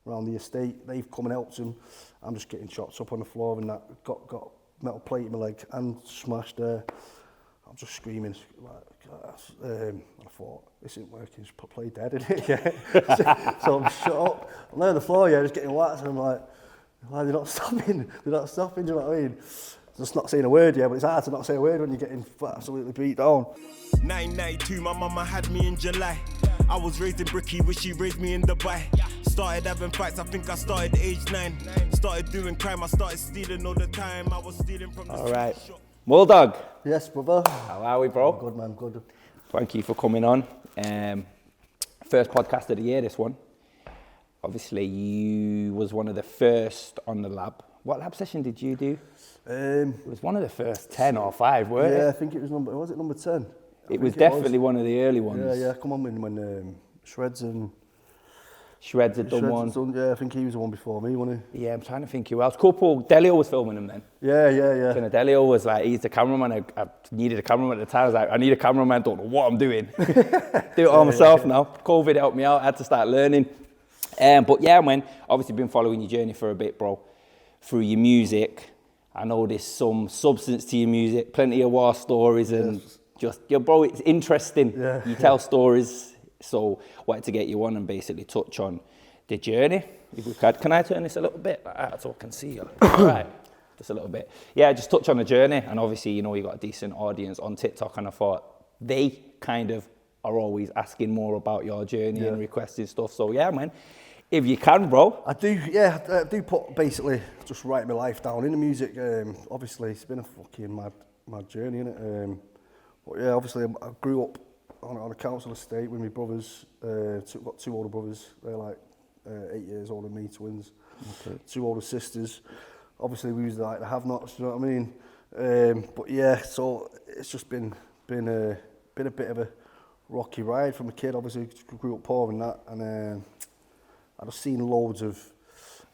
around the estate. They've come and helped him. I'm just getting shots up on the floor and that. Got a metal plate in my leg and smashed there. I'm just screaming. I thought, this isn't working. Just play dead, innit? Yeah. So I'm shut up. I'm laying on the floor, just getting whacked. And I'm like, why are they not stopping? They're not stopping, do you know what I mean? Just not saying a word, but it's hard to not say a word when you're getting absolutely beat down. 1992, my mama had me in July. I was raised in Bricky, wish she raised me in Dubai. Started having fights, I think I started age 9. Started doing crime, I started stealing all the time. I was stealing from the All right. Mulldog. Yes, brother. How are we, bro? Good, man, good. Thank you for coming on. First podcast of the year, this one. Obviously, you was one of the first on the lab. What lab session did you do? It was one of the first 10 or 5, weren't it? Yeah, I think it was number 10? It was definitely one of the early ones. Yeah, come on, when Shreds had done one. Yeah, I think he was the one before me, wasn't he? Yeah, I'm trying to think who else. Delio was filming him then. Yeah. So Delio was like, he's the cameraman. I needed a cameraman at the time. I was like, I need a cameraman, don't know what I'm doing. Do it all myself now. COVID helped me out, I had to start learning. But yeah, man, obviously been following your journey for a bit, bro. Through your music, I know there's some substance to your music, plenty of war stories and bro, it's interesting. Yeah. You tell stories, so wanted to get you on and basically touch on the journey. If we could. Can I turn this a little bit like that so I can see you? Right, just a little bit. Yeah, just touch on the journey, and obviously, you got a decent audience on TikTok, and I thought they kind of are always asking more about your journey and requesting stuff. So yeah, man. If you can, bro. I do put basically just write my life down in the music. Obviously, it's been a fucking mad journey, innit? But yeah, obviously, I grew up on a council estate with my brothers. Got 2 older brothers. They're like 8 years older than me, twins. Okay. 2 older sisters. Obviously, we was like the have-nots, you know what I mean? But yeah, so it's just been a bit of a rocky ride from a kid. Obviously, grew up poor and that, and I've just seen loads of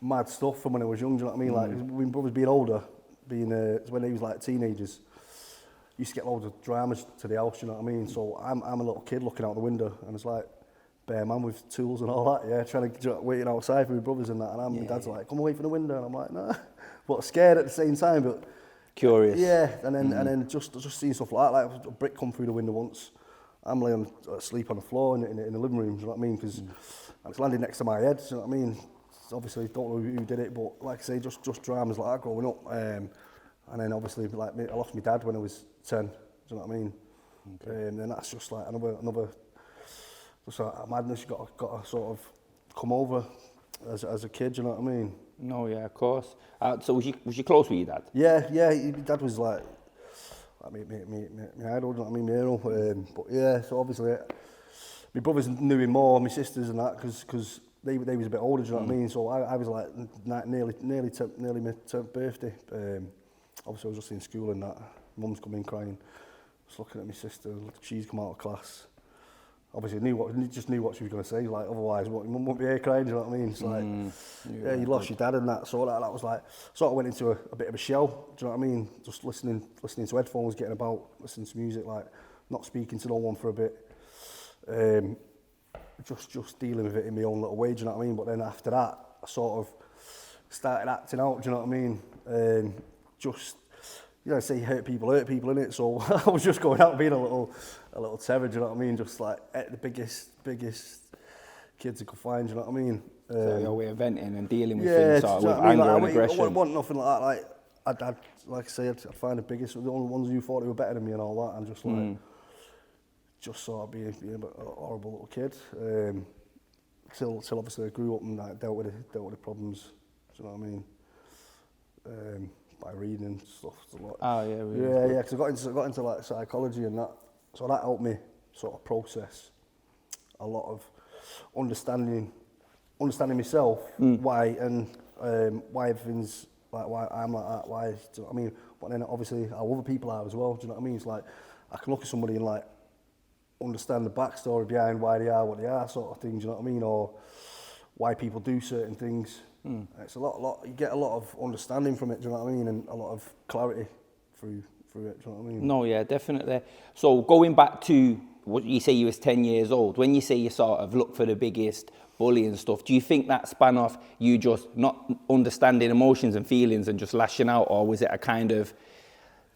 mad stuff from when I was young, do you know what I mean? Like, when brothers being older, when they was like teenagers, used to get loads of dramas to the house, you know what I mean? So I'm a little kid looking out the window, and it's like, bare man with tools and all that, waiting outside for my brothers and that, and my dad's like, come away from the window, and I'm like, nah, but scared at the same time, but... Curious. Yeah, and then just seeing stuff like that, like a brick come through the window once, I'm laying asleep on the floor in the living room, do you know what I mean? Because it's landing next to my head, do you know what I mean? Obviously, don't know who did it, but like I say, just dramas like that growing up. And then obviously, like I lost my dad when I was 10, do you know what I mean? Okay. And then that's just like another just a madness you got to sort of come over as a kid, do you know what I mean? No, yeah, of course. So was you close with your dad? Yeah, my dad was like my idol, do you know what I mean, my hero. But yeah, so obviously, my brothers knew him more, my sisters and that, because they was a bit older, do you know what I mean? So I was like nearly my 10th birthday. Obviously I was just in school and that. Mum's come in crying, just looking at my sister. She's come out of class. Obviously just knew what she was going to say. Like otherwise, mum wouldn't be here crying. Do you know what I mean? It's like, you lost your dad and that. So that was like sort of went into a bit of a shell. Do you know what I mean? Just listening to headphones, getting about, listening to music, like not speaking to no one for a bit. Just dealing with it in my own little way, do you know what I mean? But then after that, I sort of started acting out, do you know what I mean? Say hurt people, innit? So I was just going out being a little terror, do you know what I mean? Just like the biggest kids I could find, do you know what I mean? So your way of venting and dealing with things sort of with anger and aggression. I want nothing like that. Like I'd like I say, I'd find the biggest, the only ones who thought they were better than me and all that, and just like just sort of being a bit horrible little kid. Till obviously I grew up and like, dealt with the problems. Do you know what I mean? By reading stuff a lot. Oh yeah, really. Yeah. Because I got into like psychology and that, so that helped me sort of process a lot of understanding myself, why everything's like, why I'm like that, why, do you know what I mean? But then obviously how other people are as well, do you know what I mean? It's like I can look at somebody and like understand the backstory behind why they are what they are, sort of thing, do you know what I mean? Or why people do certain things. It's a lot. You get a lot of understanding from it. Do you know what I mean? And a lot of clarity through it. Do you know what I mean? No, yeah, definitely. So going back to what you say you was 10 years old. When you say you sort of look for the biggest bully and stuff, do you think that span off you just not understanding emotions and feelings and just lashing out, or was it a kind of,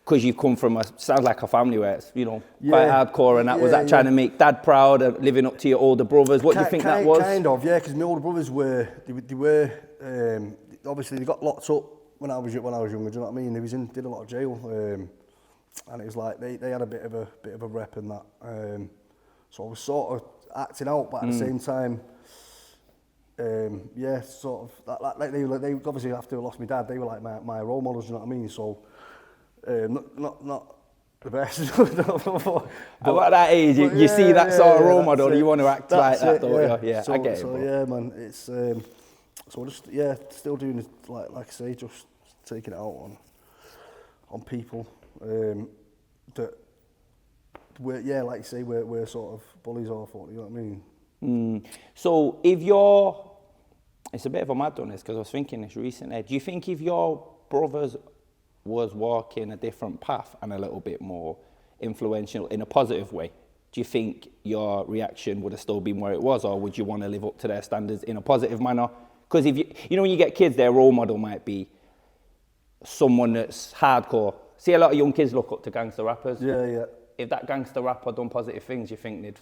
because you've come from sounds like a family where it's, you know, quite hardcore, and that was that trying to make dad proud of living up to your older brothers? What do you think that was? Kind of, yeah, because my older brothers were obviously they got locked up when I was younger. Do you know what I mean? They did a lot of jail, and it was like they had a bit of a rep in that. So I was sort of acting out, but at the same time, sort of like they obviously after I lost my dad, they were like my role models. Do you know what I mean? So not the best. But at that age, you see that sort of role model, you want to act like that, don't you? Yeah, I get it. So yeah, man, it's so just still doing it, like I say, just taking it out on people that we're like you say, we're sort of bullies or what, you know what I mean? So it's a bit of a mad one, this, because I was thinking this recently. Do you think if your brothers was walking a different path and a little bit more influential in a positive way, do you think your reaction would have still been where it was, or would you want to live up to their standards in a positive manner? Because if you know, when you get kids, their role model might be someone that's hardcore. See, a lot of young kids look up to gangster rappers. Yeah. If that gangster rapper done positive things, you think they'd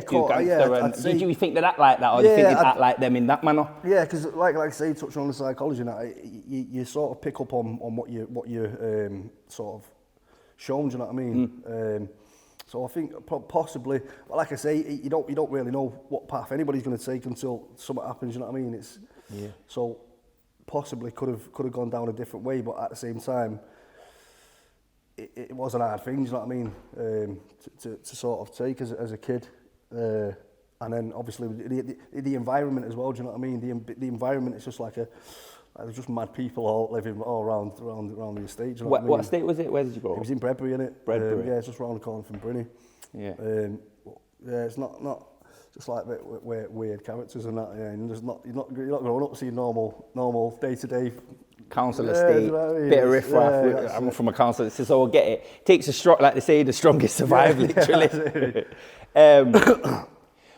cool. do gangster? Do you think they'd act like that, or do you think they'd act like them in that manner? Yeah, because like I say, touching on the psychology, now you sort of pick up on what you sort of shown. Do you know what I mean? So I think possibly, like I say, you don't really know what path anybody's going to take until something happens. You know what I mean? So possibly could have gone down a different way, but at the same time, it was an hard thing. You know what I mean? To sort of take as a kid, and then obviously the environment as well. Do you know what I mean? The environment is just there's just mad people all living all around the estate. Do you know what estate was it? Where did you grow up? It was in Bredbury, innit? Bredbury. Yeah, it's just round the corner from Brinny. Yeah. It's not just like weird characters and that. Yeah, and you're not growing up seeing normal day-to-day council estate, bit of riff-raff. I'm from a council estate, so I get it. It takes like they say, the strongest survive, literally.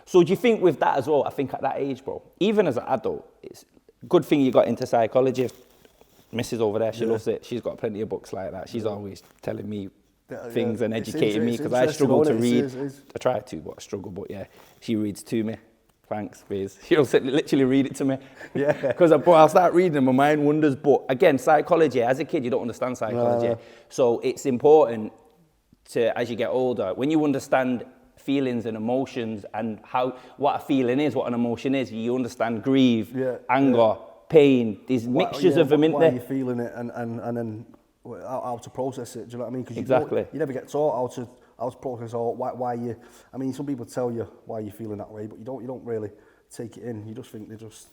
So do you think with that as well, I think at that age, bro, even as an adult, it's a good thing you got into psychology. Mrs. over there, she loves it. She's got plenty of books like that. She's always telling me things and educating me, because I struggle to read. I try to, but I struggle. But yeah, she reads to me. Thanks, Biz. She'll literally read it to me. Yeah. Because I'll start reading and my mind wanders. But again, psychology, as a kid, you don't understand psychology. No. So it's important to, as you get older, when you understand feelings and emotions and what a feeling is, what an emotion is, you understand grief, anger, pain, these mixtures of them in there. Why you're feeling it and then how to process it, do you know what I mean? Because you never get taught how to process or why you. I mean, some people tell you why you're feeling that way, but you don't really take it in. You just think they're just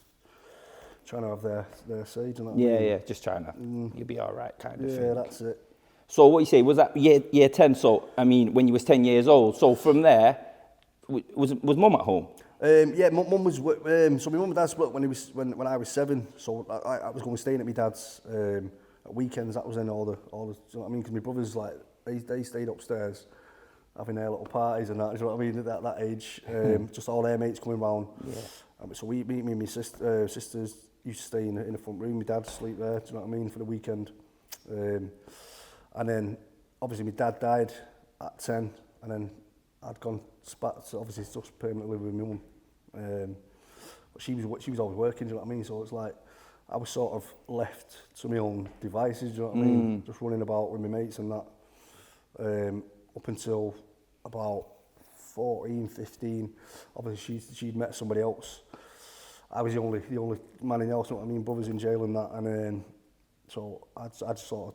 trying to have their say. Do you know what I mean? Yeah, just trying to. You'll be all right, kind of thing. Yeah, that's it. So what you say was that year 10? So I mean, when you was 10 years old. So from there, was mum at home? Yeah, mum was. So my mum and dad split when I was 7. So I was going staying at my dad's at weekends. That was in all the. Do you know what I mean? Because my brothers they stayed upstairs, having their little parties and that, you know what I mean, at that age, just all their mates coming round. Yeah. So me and my sisters used to stay in the front room, my dad sleep there, do you know what I mean, for the weekend. And then, obviously, my dad died at 10, and then I'd gone spat, so obviously just permanently with my mum. But she was always working, do you know what I mean, so it's like, I was sort of left to my own devices, do you know what I mean, just running about with my mates and that. Up until about 14, 15, obviously she'd met somebody else. I was the only man in the house, you know what I mean, brothers in jail and that, and so I'd sort of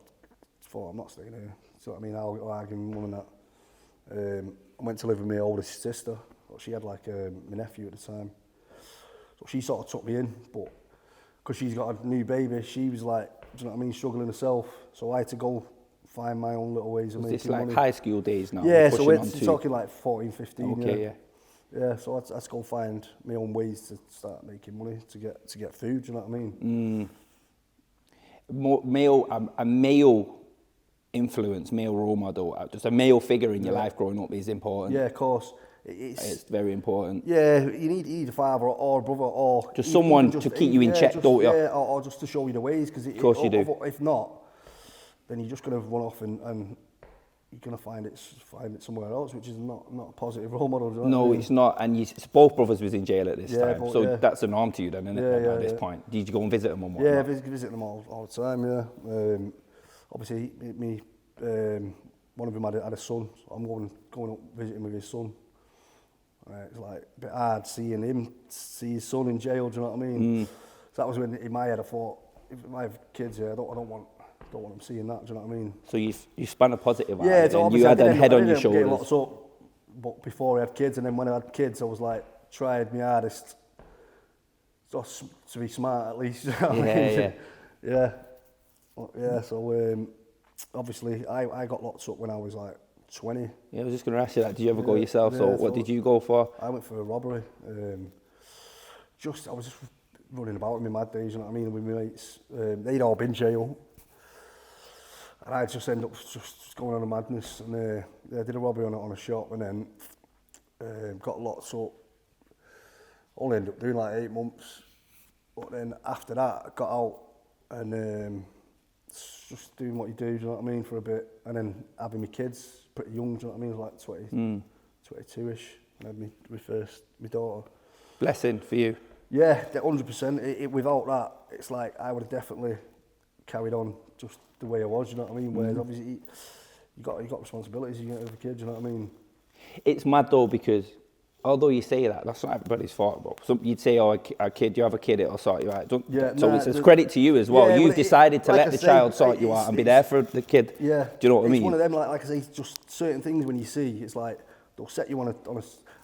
thought, I'm not staying here, so I mean, I'll argue with my mum and that. I went to live with my oldest sister, she had like my nephew at the time, so she sort of took me in, but because she's got a new baby, she was like, do you know what I mean, struggling herself, so I had to go find my own little ways of making money. Is this like high school days now? Yeah, so we're talking like 14, 15. Okay, yeah. So I had to go find my own ways to start making money to get food. Do you know what I mean? A male influence, male role model, just a male figure in your life growing up is important. Yeah, of course. It's very important. Yeah, you need a father or a brother or Just someone to keep you in check, don't you? Yeah, or just to show you the ways. Because of course you do. If not, then you're just going to run off and you're going to find it somewhere else, which is not a positive role model. No, it's not. And both brothers was in jail at this time, so that's the norm to you then, isn't it? At this point, did you go and visit them and whatnot? Yeah, visit them all the time. Yeah. Obviously, one of them had a son. So I'm going up visiting with his son. It's like a bit hard see his son in jail. Do you know what I mean? So that was when in my head I thought, if I have kids, I don't want them seeing that. Do you know what I mean? So you spun a positive out of it, and you had a head on your shoulders. Lots up, but before I had kids, and then when I had kids, I was like tried my hardest just to be smart at least. You know what I mean? Yeah. So obviously I got locked up when I was like 20. Yeah, I was just going to ask you that. Did you ever go yourself? So what did you go for? I went for a robbery. I was just running about in my mad days, you know what I mean, with my mates. They'd all been in jail. And I just ended up just going on a madness. And I did a robbery on a shop and then got locked up. Only ended up doing like 8 months. But then after that, I got out and just doing what you do you know what I mean, for a bit. And then having my kids pretty young, do you know what I mean, like 22-ish. And I had my daughter. Blessing for you. Yeah, 100%. Without that, it's like I would have definitely carried on just the way I was, you know what I mean? Whereas obviously you got responsibilities, you get over kids, you know what I mean? It's mad though, because although you say that, that's not everybody's fault, bro. Some, you'd say, oh, a kid, you have a kid, it'll sort you out. It's credit to you as well. You've decided to let the child sort you out and be there for the kid. Yeah. Do you know what I mean? It's one of them, like I say, just certain things when you see, it's like, they'll set you on a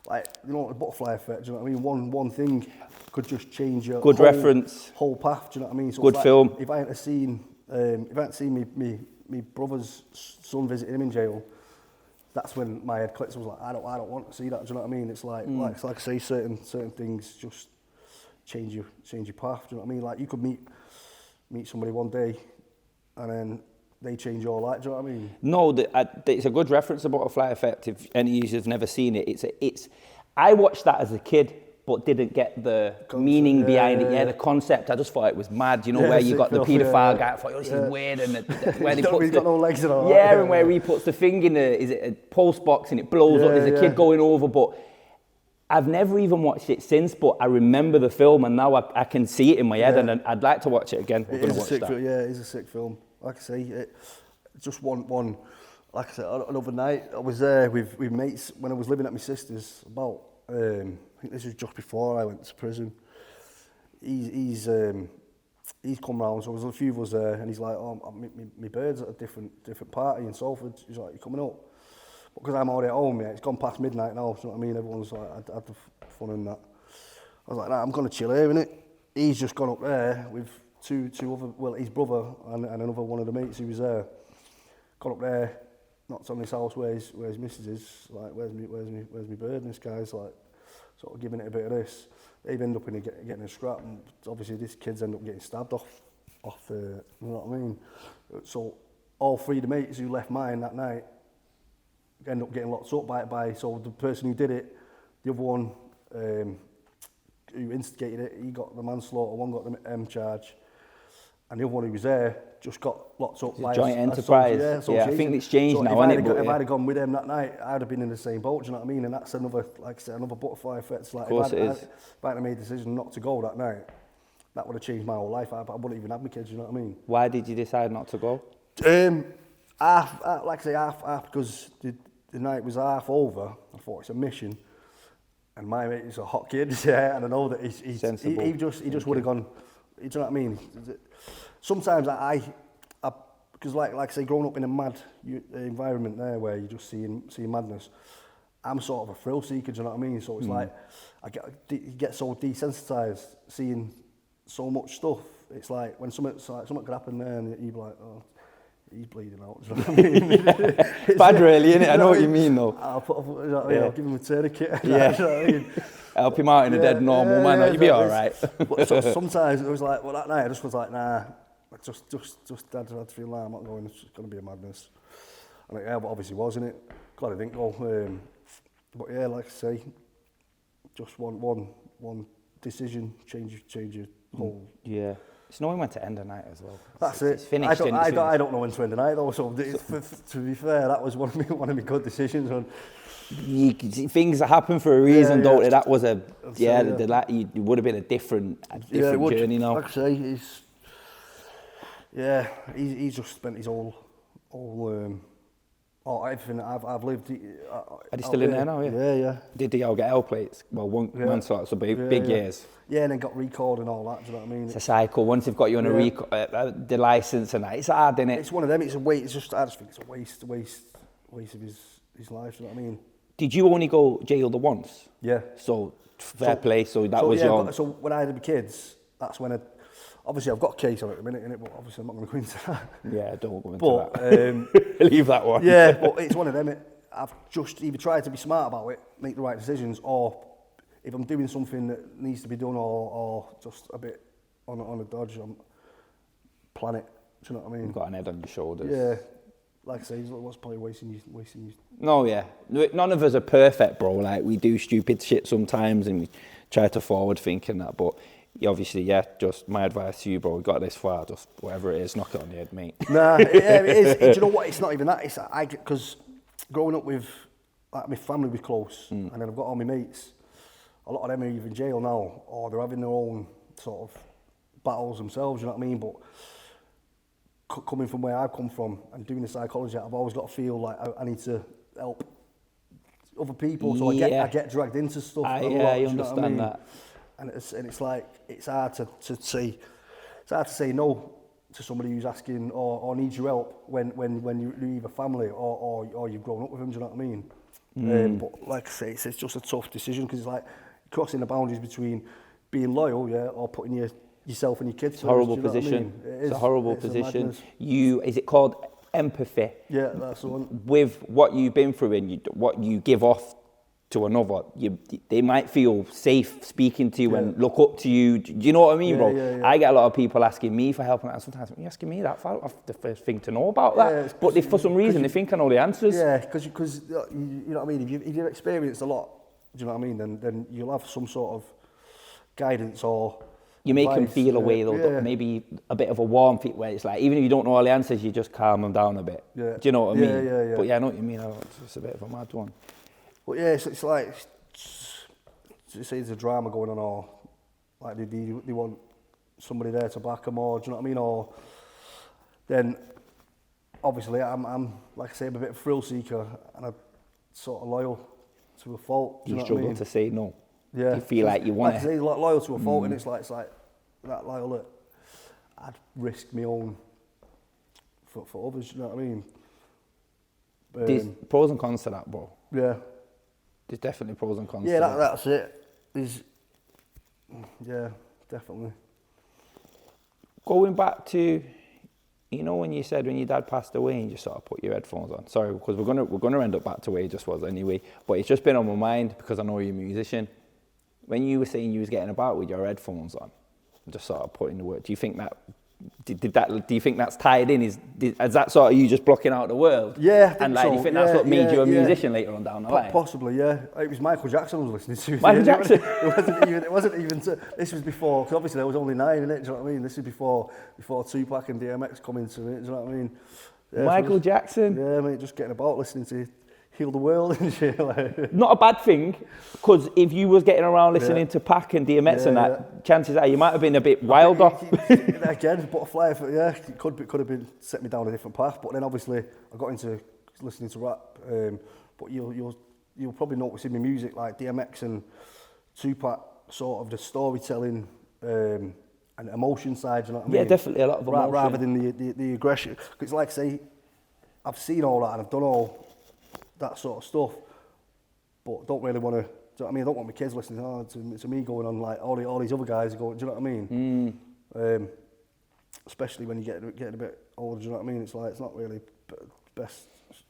like, you know, a butterfly effect, do you know what I mean? One thing could just change your whole path, do you know what I mean? So good film. If I hadn't seen me brother's son visiting him in jail, that's when my head clicks. I was like, I don't want to see that. Do you know what I mean? It's like like I say, certain things just change your path. Do you know what I mean? Like you could meet somebody one day, and then they change your life. Do you know what I mean? No, it's a good reference to butterfly effect. If any of you have never seen it, I watched that as a kid, but didn't get the meaning behind it. Yeah, the concept. I just thought it was mad. You know, where you got the paedophile guy. I thought, this is weird. And where he puts got no legs at all. Yeah, and where he puts the thing in is it a post box and it blows up. There's a kid going over. But I've never even watched it since. But I remember the film, and now I can see it in my head, and I'd like to watch it again. We're going to watch that. Yeah, it is a sick film. Like I say, just one. Like I said, another night I was there with mates when I was living at my sister's. About I think this was just before I went to prison. He's come round, so there was a few of us there, and he's like, oh, my bird's at a different party in Salford. He's like, you coming up? Because I'm already at home, yeah, it's gone past midnight now, so you know what I mean? Everyone's like, had the fun in that. I was like, nah, I'm going to chill here, innit? He's just gone up there with two other, well, his brother and another one of the mates who was there. Gone up there, knocked on his house where his missus is, like, where's my bird? And this guy's like, sort of giving it a bit of this. They've ended up getting a scrap, and obviously these kids end up getting stabbed off you know what I mean? So all three of the mates who left mine that night end up getting locked up by so the person who did it, the other one who instigated it, he got the manslaughter, one got the M charge, and the other one who was there just got locked up by joint enterprise. Yeah, I think it's changed now, isn't it? If I'd have gone with them that night, I'd have been in the same boat, do you know what I mean? And that's another, like I said, another butterfly effect. It's like, of course if I had made the decision not to go that night, that would have changed my whole life. I wouldn't even have my kids, you know what I mean? Why did you decide not to go? Half, like I say, half because the night was half over. I thought it's a mission. And my mate is a hot kid, yeah, and I know that he's sensible. He just would have gone, you know what I mean? Sometimes I because like I say, growing up in a mad environment there where you're just seeing madness, I'm sort of a thrill seeker, do you know what I mean? So it's like, you get so desensitized seeing so much stuff. It's like when something could happen there and you'd be like, oh, he's bleeding out, do you know what I mean? It's bad really, innit? I know what you mean though. I'll I'll give him a tourniquet. Yeah. You know what I mean? Help him out in a dead normal man, you'll be alright. But sometimes it was like, well, that night I just was like, nah, I just had to feel like I'm not going, it's going to be a madness. And yeah, but obviously wasn't it? Glad I didn't go. But yeah, like I say, just one decision, change your whole. Yeah. It's knowing when to end a night as well. That's It's it. finished. I don't know when to end the night though. So to be fair, that was one of my good decisions. Things that happen for a reason, don't they? That was a it would have been a different journey now. Like I say, he's just spent his whole everything that I've lived. Are they still in there now? Yeah. Yeah. Did they all get L plates? Well, one sort, so big years. Yeah, and then got recalled and all that. Do you know what I mean? It's a cycle. Once they've got you on the license and that, it's hard, isn't it? It's one of them. It's a waste. I just think it's a waste of his life. Do you know what I mean? Did you only go jail the once? Yeah. So fair play. So that was your. So when I had my kids, that's when obviously I've got a case on it at the minute, innit? But obviously I'm not going to go into that. Yeah, don't go into that. Leave that one. Yeah, but it's one of them. I've just either tried to be smart about it, make the right decisions, or if I'm doing something that needs to be done, or just a bit on a dodge, plan it. Do you know what I mean? You've got an head on your shoulders. Yeah. Like I say, what's probably wasting you. No, yeah. None of us are perfect, bro. Like, we do stupid shit sometimes and we try to forward think and that, but obviously, just my advice to you, bro, we got this far, just whatever it is, knock it on the head, mate. Nah, it is. Do you know what? It's not even that. It's because growing up with, like, my family was close, and then I've got all my mates. A lot of them are either in jail now, or they're having their own sort of battles themselves, you know what I mean? But coming from where I've come from and doing the psychology, I've always got to feel like I need to help other people, so I get dragged into stuff. I understand that. And it's like, it's hard to say no to somebody who's asking or needs your help when you're either family or you've grown up with them. Do you know what I mean? But like I say, it's just a tough decision, because it's like crossing the boundaries between being loyal, or putting yourself and your kids. It's a horrible position. It's a horrible position. Is it called empathy? Yeah, that's the one. With what you've been through and what you give off to another, they might feel safe speaking to you and look up to you. Do you know what I mean, bro? Yeah. I get a lot of people asking me for help, and sometimes you're asking me that. I'm the first thing to know about that. But for some reason, they think I know the answers. Yeah, because you know what I mean. If you've experienced a lot, do you know what I mean? Then you'll have some sort of guidance or. You make them feel a way, though, maybe a bit of a warm feel, where it's like, even if you don't know all the answers, you just calm them down a bit. Yeah. Do you know what I mean? Yeah. But I know what you mean. It's a bit of a mad one. But yeah, it's like, say there's a drama going on, or like they want somebody there to back them, or do you know what I mean? Or then obviously I'm like I say, I'm a bit of a thrill seeker, and I'm sort of loyal to a fault. Do you know struggle what I mean? to say no. Yeah. You feel like you want like I say, like loyal to a fault, and it's like that loyal that I'd risk my own for others. You know what I mean? There's pros and cons to that, bro. Yeah. There's definitely pros and cons. Yeah, that's it. Yeah, definitely. Going back to, when you said when your dad passed away and you sort of put your headphones on. Sorry, because we're gonna end up back to where he just was anyway. But it's just been on my mind because I know you're a musician. When you were saying you was getting about with your headphones on, just sort of putting the word. Do you think that? Do you think that's tied in? Is that sort of you just blocking out the world? Yeah, I think and like, so. do you think that's what made you a musician later on down the line? Possibly, yeah. It was Michael Jackson I was listening to. Michael Jackson. It wasn't even. This was before, because obviously I was only 9, innit? Do you know what I mean? This is before Tupac and DMX come into it. Do you know what I mean? Yeah, Michael Jackson. Yeah, mate, just getting about listening to Heal the World and shit. Like. Not a bad thing, because if you was getting around listening to Pac and DMX and that, chances are you might have been a bit wilder. Again, butterfly, it could have been set me down a different path. But then obviously I got into listening to rap. But you'll probably notice in my music, like DMX and Tupac, sort of the storytelling and emotion side. You know what I mean? Yeah, definitely a lot of emotion. Rather than the aggression. Because like I say, I've seen all that and I've done all that sort of stuff, but don't really want to. Do you know what I mean? I don't want my kids listening to me going on like all these other guys are going. Do you know what I mean? Especially when you getting a bit older. Do you know what I mean? It's like it's not really the best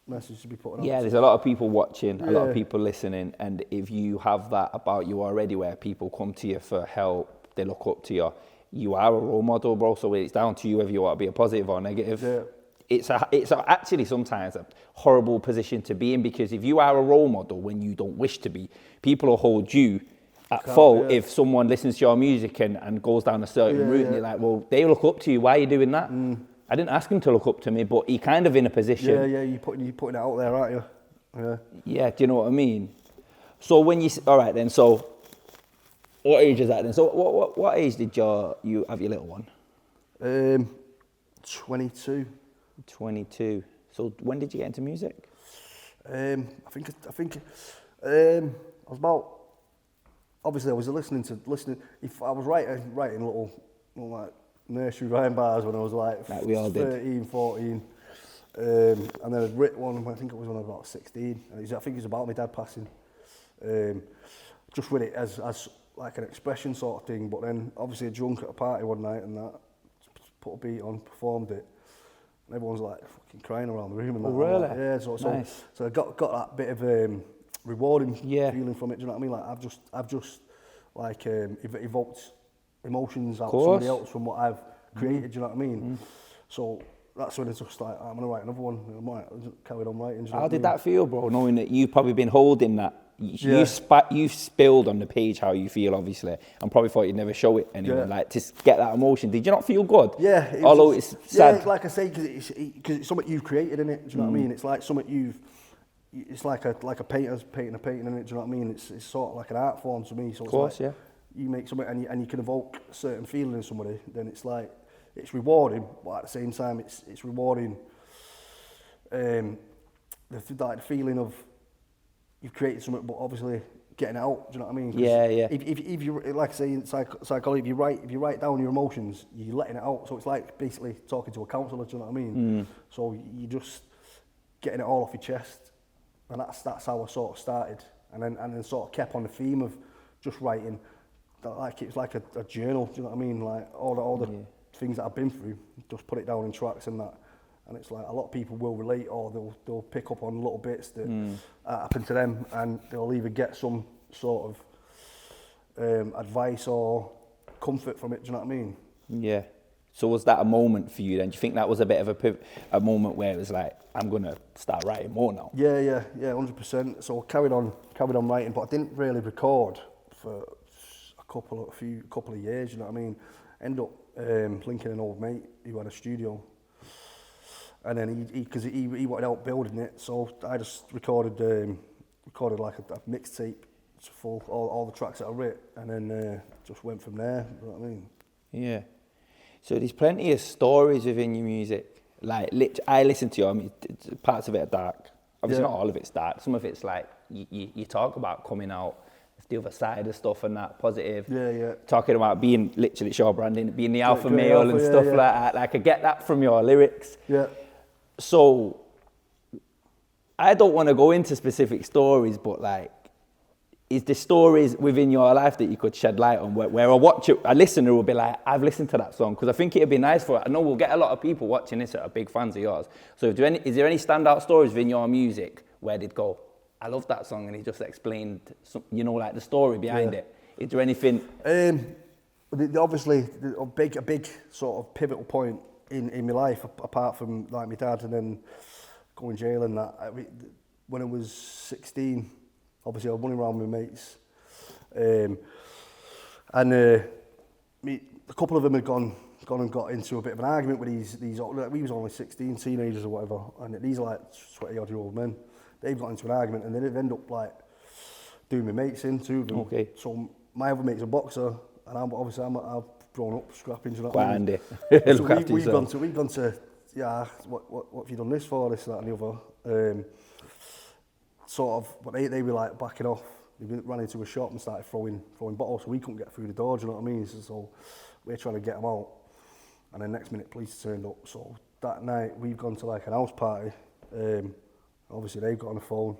message to be putting out. Yeah, there's a lot of people watching, a lot of people listening, and if you have that about you already, where people come to you for help, they look up to you. You are a role model, bro. So it's down to you whether you want to be a positive or negative. Yeah. it's actually sometimes a horrible position to be in, because if you are a role model when you don't wish to be, people will hold you at fault if someone listens to your music and goes down a certain route, and you're like, well, they look up to you, why are you doing that? I didn't ask him to look up to me, but he kind of in a position. Yeah, you're putting it out there, aren't you? Yeah. Yeah, do you know what I mean? So when you, all right then, so what age is that then? So what age did you have your little one? 22. 22. So when did you get into music? I think I was about, obviously I was listening. If I was writing little like nursery rhyme bars when I was like we all 13, 14. And then I'd written one, I think it was when I was about 16. And I think it was about my dad passing. Just with it as like an expression sort of thing. But then obviously I drunk at a party one night and that, put a beat on, performed it. And everyone's like fucking crying around the room. And that. Really? Like, yeah, Nice. so I got that bit of rewarding feeling from it. Do you know what I mean? Like I've just like evoked emotions out of somebody else from what I've created. Do you know what I mean? So that's when it's just like, I'm gonna write another one. I might carry on writing. Do you know How did that feel, bro? Knowing that you've probably been holding that. You spilled on the page how you feel, obviously, and probably thought you'd never show it anyone. Like, to get that emotion, did you not feel good? Yeah. Although it's sad. Yeah, like I say, because it's something you've created, in it. Do you know what I mean? It's like something it's like a painter's painting a painting, in it. Do you know what I mean? It's sort of like an art form to me. So of course, it's like, you make something and you can evoke a certain feeling in somebody, then it's like, it's rewarding, but at the same time, it's rewarding the feeling of you've created something, but obviously getting it out. Do you know what I mean? Yeah. If you, like I say in psychology, if you write down your emotions, you're letting it out. So it's like basically talking to a counsellor. Do you know what I mean? So you just getting it all off your chest, and that's how I sort of started, and then sort of kept on the theme of just writing. Like it was like a journal. Do you know what I mean? Like all the things that I've been through, just put it down in tracks and that. And it's like a lot of people will relate, or they'll pick up on little bits that happen to them, and they'll either get some sort of advice or comfort from it. Do you know what I mean? Yeah. So was that a moment for you then? Do you think that was a bit of a moment where it was like, I'm gonna start writing more now? Yeah, 100%. So I carried on writing, but I didn't really record for a couple of years. You know what I mean? Ended up linking an old mate who had a studio. And then because he wanted help building it, so I just recorded like a mixtape, full all the tracks that I wrote, and then just went from there. You know what I mean? Yeah. So there's plenty of stories within your music. Like I listen to you. I mean, parts of it are dark. Obviously, not all of it's dark. Some of it's like you talk about coming out. It's the other side of stuff and that positive. Yeah. Talking about being literally show branding, being the alpha male and stuff like that. Like I get that from your lyrics. Yeah. So, I don't want to go into specific stories, but like, is there stories within your life that you could shed light on where a listener will be like, I've listened to that song? Because I think it'd be nice for, I know we'll get a lot of people watching this that are big fans of yours. So is there any standout stories within your music where they'd go, I love that song, and he just explained, like the story behind it? Is there anything? Obviously, a big sort of pivotal point in my life, apart from like my dad and then going jail and that. When I was 16, obviously I was running around with my mates, and a couple of them had gone and got into a bit of an argument with these. We was only 16, teenagers or whatever, and these are like 20-odd-year-old men. They've got into an argument, and then they've ended up like doing my mates in, two of them. Okay. So my other mate's a boxer, and I've grown up scrapping. Do you know what I mean? Look so after we've yourself. gone to what have you done this for, this, that and the other. Sort of, but they were like backing off. They ran into a shop and started throwing bottles, so we couldn't get through the door. Do you know what I mean? So we're trying to get them out, and then next minute police turned up. So that night we've gone to like an house party. Obviously they've got on the phone.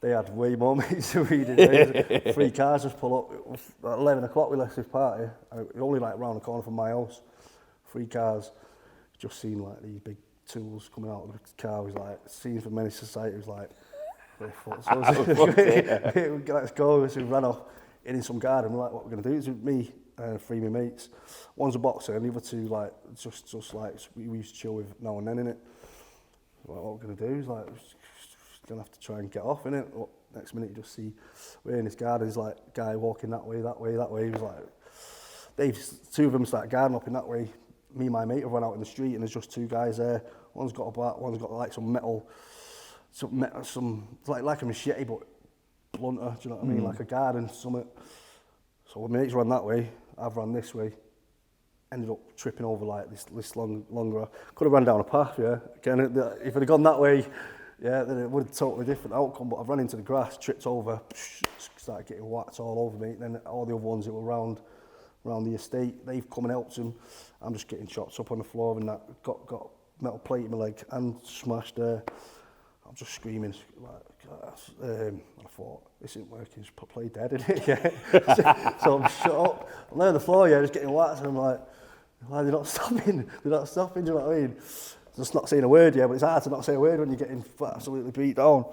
They had way more mates than we did. 3 cars just pull up. It was at 11 o'clock we left this party. And it was only like round the corner from my house. 3 cars. Just seen like these big tools coming out of the car. It was like, seen for many society. It was like, let's go. So we ran off in some garden. We're like, what we're going to do? It's with me and 3 of my mates. One's a boxer and the other 2 like, just like, we used to chill with now and then, innit? What we're going to do is like, just going to have to try and get off, innit? Well, next minute you just see, we're in this garden, there's like a guy walking that way, that way, that way. He was like, two of them start garden hopping that way. Me and my mate have run out in the street and there's just two guys there. One's got a bat, one's got like some metal, like a machete, but blunter, do you know what I mean? Like a garden, something. So my mate's run that way, I've run this way. Ended up tripping over like this longer. Could have run down a path, yeah. Again, if I'd have gone that way, yeah, then it would have totally different outcome. But I've run into the grass, tripped over, started getting whacks all over me. Then all the other ones that were round the estate, they've come and helped him. I'm just getting chopped up on the floor and that got metal plate in my leg and smashed there. I'm just screaming and I thought, this isn't working, just play dead, innit? Yeah. So I'm shut up. I'm there on the floor, yeah, just getting whacks, and I'm like, why are they not stopping? They're not stopping, do you know what I mean? Just not saying a word, yeah, but it's hard to not say a word when you're getting absolutely beat down.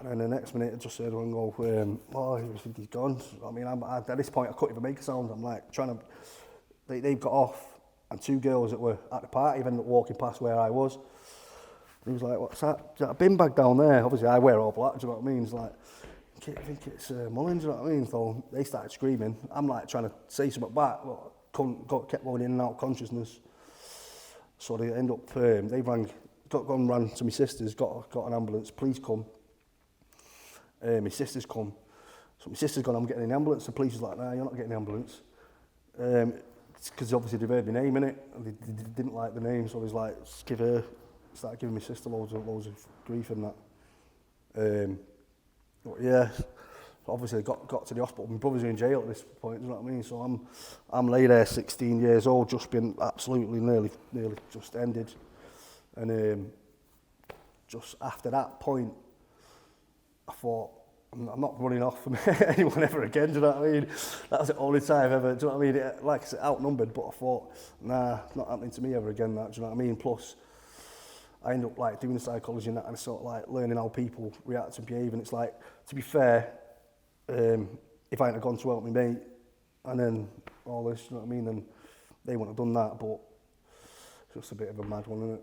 And then the next minute, I just heard one go, oh, I think he's gone. I mean, at this point, I couldn't even make a sound. I'm like, they've got off, and two girls that were at the party have ended up walking past where I was. And he was like, what's that? Is that a bin bag down there? Obviously, I wear all black, do you know what I mean? He's like, I think it's MULLIN, do you know what I mean? So they started screaming. I'm like trying to say something back, but kept going in and out of consciousness. So they end up, they ran to my sister's, got an ambulance, police come. My sister's come. So my sister's gone, I'm getting an ambulance. The police was like, nah, you're not getting an ambulance. Because obviously they've heard my name, innit? And they didn't like the name, so I was like, started giving my sister loads of grief and that. But yeah, obviously got to the hospital. My brother's in jail at this point, you know what I mean? So I'm lay there, 16 years old, just been absolutely nearly just ended. And just after that point, I thought, I'm not running off from anyone ever again, do you know what I mean? That was the only time ever, do you know what I mean? Like I said, outnumbered, but I thought, nah, not happening to me ever again, that, do you know what I mean? Plus, I end up like doing the psychology and that, and sort of like learning how people react and behave. And it's like, to be fair, if I hadn't have gone to help my mate and then all this, you know what I mean, then they wouldn't have done that. But it's just a bit of a mad one, isn't it?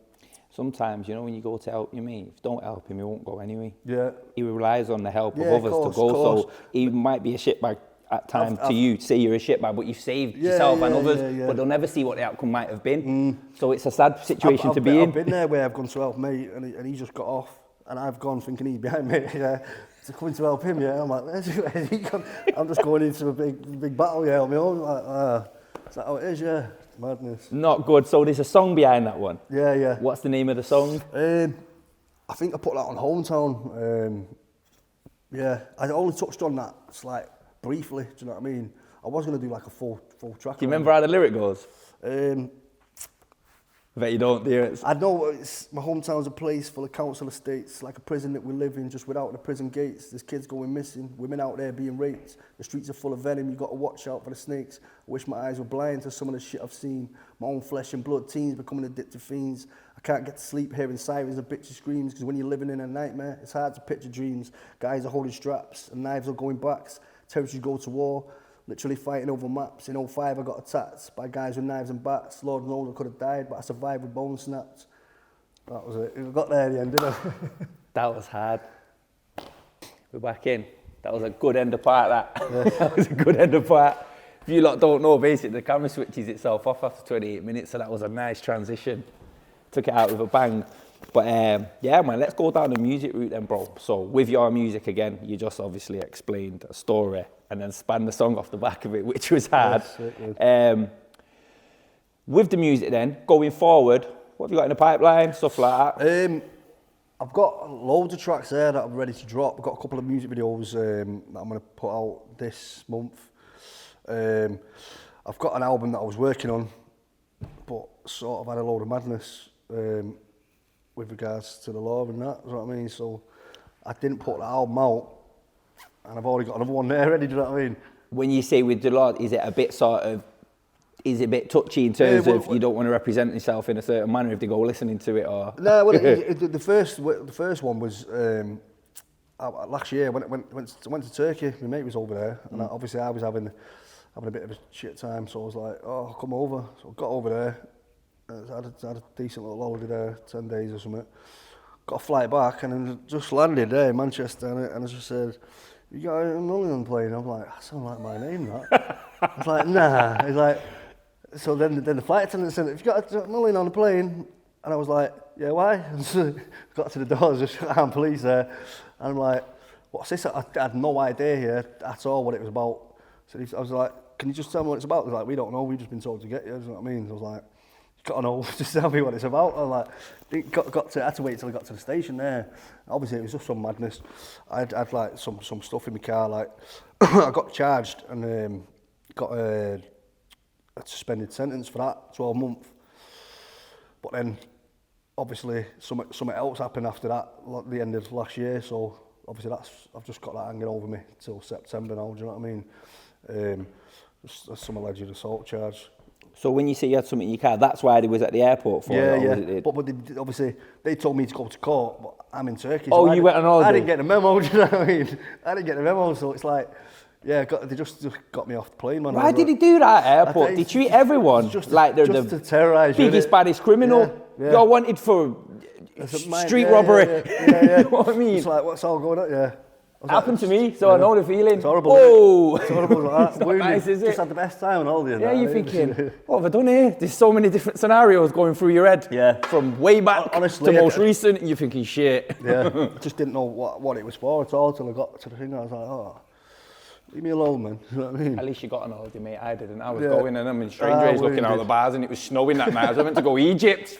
Sometimes, you know, when you go to help your mate, if you don't help him, he won't go anyway. Yeah. He relies on the help of others to go. So he might be a shitbag at times to you, say you're a shitbag, but you've saved yourself and others, but they'll never see what the outcome might have been. So it's a sad situation to be in. I've been there where I've gone to help mate and he just got off, and I've gone thinking he's behind me, yeah, to come to help him, yeah. I'm like, where's he gone? I'm just going into a big battle, yeah, on my own. Like, is that how it is, yeah? Madness. Not good. So there's a song behind that one. Yeah, yeah. What's the name of the song? I think I put that on Hometown. Yeah, I only touched on that. It's like briefly. Do you know what I mean? I was going to do like a full track. Do you remember how the lyric goes? I bet you don't, do you? I know my hometown's a place full of council estates, like a prison that we live in, just without the prison gates. There's kids going missing, women out there being raped. The streets are full of venom, you got to watch out for the snakes. I wish my eyes were blind to some of the shit I've seen. My own flesh and blood, teens becoming addicted fiends. I can't get to sleep hearing sirens and bitches screams, because when you're living in a nightmare, it's hard to picture dreams. Guys are holding straps and knives are going backs. Territories go to war, literally fighting over maps. In 05 I got attacked by guys with knives and bats. Lord knows I could have died, but I survived with bones snapped. That was it. We got there at the end, didn't we? That was hard. We're back in. That was a good end of part, that. Yeah. That was a good end of part. If you lot don't know, basically the camera switches itself off after 28 minutes, so that was a nice transition. Took it out with a bang. But yeah, man, let's go down the music route then, bro. So with your music again, you just obviously explained a story and then spanned the song off the back of it, which was hard. Yes, with the music then, going forward, what have you got in the pipeline, stuff like that? I've got loads of tracks there that I'm ready to drop. I've got a couple of music videos that I'm going to put out this month. I've got an album that I was working on, but sort of had a load of madness with regards to the law and that, you know what I mean? So I didn't put the album out, and I've already got another one there ready, do you know what I mean? When you say with the law, is it a bit sort of, is it a bit touchy in terms of you don't want to represent yourself in a certain manner if they go listening to it, or? No, well, the first one was last year when I went to Turkey. My mate was over there, and obviously I was having a bit of a shit time, so I was like, oh, I'll come over. So I got over there. I had a decent little holiday there, 10 days or something. got a flight back, and then just landed there in Manchester, and I just said, "You got a MULLIN on the plane?" I'm like, "That sounds like my name, that." I was like, "Nah." He's like, so then the flight attendant said, "Have you got a MULLIN on the plane?" And I was like, "Yeah, why?" And so got to the door, there's just armed police there, and I'm like, "What's this?" I had no idea here at all what it was about. So I was like, "Can you just tell me what it's about?" They're like, "We don't know, we've just been told to get you," you know what I mean? I was like, "You gotta know, just tell me what it's about." I was like, I had to wait till I got to the station there. Obviously, it was just some madness. I had like some stuff in my car, like, I got charged and got a suspended sentence for that, 12 months. But then, obviously, something else happened after that, like the end of last year, so obviously I've just got that hanging over me till September now, do you know what I mean? Just some alleged assault charge. So when you say you had something in your car, that's why they was at the airport for Yeah, it? yeah. But obviously, they told me to go to court, but I'm in Turkey. Oh, so you went on holiday? I didn't get the memo, do you know what I mean? I didn't get the memo, so it's like, yeah, they just got me off the plane, man. Why did they do that at airport? They treat everyone like they're to terrorise you, biggest, baddest criminal. Yeah. You're wanted for street robbery. Yeah. You know what I mean? It's like, what's all going on? Yeah. Happened to me, so I know the feeling. It's horrible. Oh, It's horrible like that. It's not nice, is it? Just had the best time on holiday. Yeah, you're thinking, what have I done here? There's so many different scenarios going through your head. Yeah. From way back Honestly, to most recent, and you're thinking, shit. Yeah. Just didn't know what it was for at all till I got to the thing. I was like, oh, leave me alone, man. You know what I mean? At least you got an holiday, mate. I didn't. I was Yeah. going, and I'm in strange looking out the bars, and it was snowing that night. I went to go Egypt.